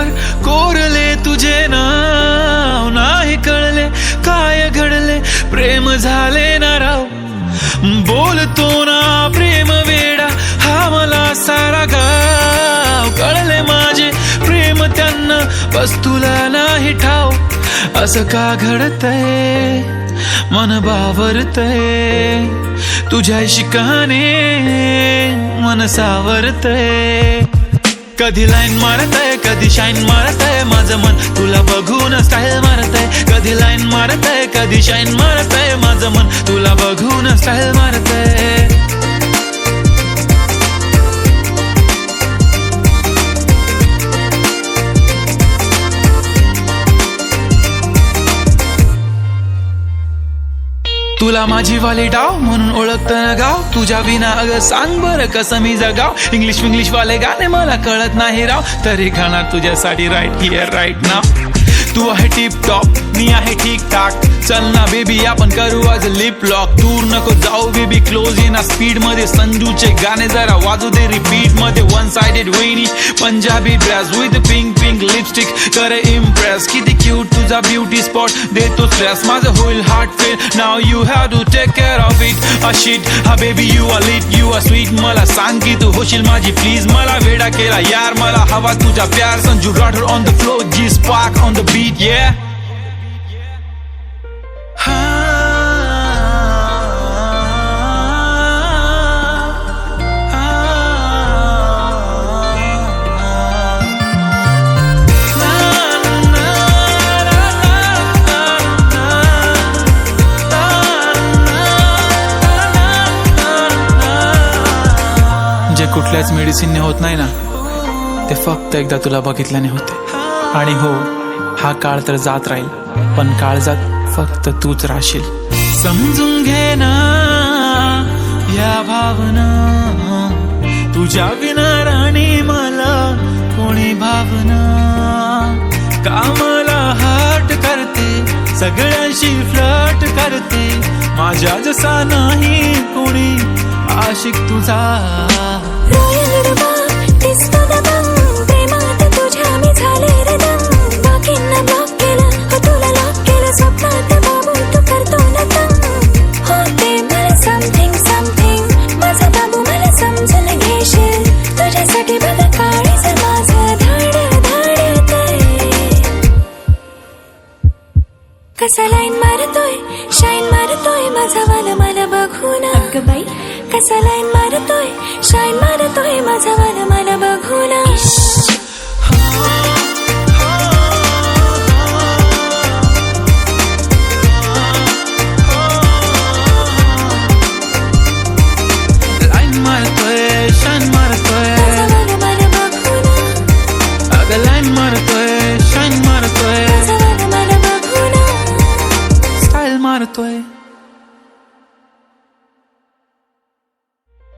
पाठीवर कोरले तुझे नाव, नाही कळले काय घडले, प्रेम झाले ना राव. बोलतो ना प्रेम वेडा हा मला सारा गाव, कळले माझे प्रेम त्यांना बस तुला नाही ठाव. असं का घडतंय मन बावरतय, तुझ्या शिकाने मन सावरतय. कधी लाईन मारतय कधी शाईन मारतय, माझं मन तुला बघून स्टाईल मारतय. कधी लाईन मारतय कधी शाईन मारतय, माझं मन तुला बघून स्टाईल मारतय. तुला माझी वाली डाव म्हणून ओळखतं ना गाव, तुझ्या विना अगं सांग बरं कसं मी जगाव. इंग्लिश वाले गाणे मला कळत नाही राव, तरी गाणार तुझ्यासाठी राईट हिअर राईट नाव. तू आहे टिप टॉप मी आहे ठीक ठाक, चल ना बेबी आपण करू आज लिप लॉक. दूर नको जाऊ बेबी क्लोज ये ना स्पीड मध्ये, संजूचे गाणे जरा वाजू दे रिपीट मध्ये. वन साइडेड वेणी Punjabi dress with pink lipstick करे इम्प्रेस. किती क्यूट तुझा ब्युटी स्पॉट देतो स्ट्रेस, माझं होईल heart fail now you have to take care of it. अ शिट हा baby you are lit you are sweet, मला सांग की तू होशील माझी प्लीज. मला वेडा केला यार मला हवा तुझा प्यार. Sanju Rathod on the flow G spark on the beat yeah. जे कुठल्याच मेडिसिनने होत नाही ना, ते फक्त एकदा तुला बघितल्याने होते. आणि हो हा काळ तर जात राहील, पण काळजात फक्त तूच राहशील. समजून घे ना या भावना, तुझ्या विना राणी मला कोणी भावना. कामाला हाट करते सगळ्यांशी फ्लर्ट करते, माझ्या जसा नाही कोणी आशिक तुझा. कसा लाईन मारतोय शाईन मारतोय, माझा वाला मला बघून. अगं बाई कसा लाईन मारतोय शाईन मारतोय, माझा वाला मला बघून.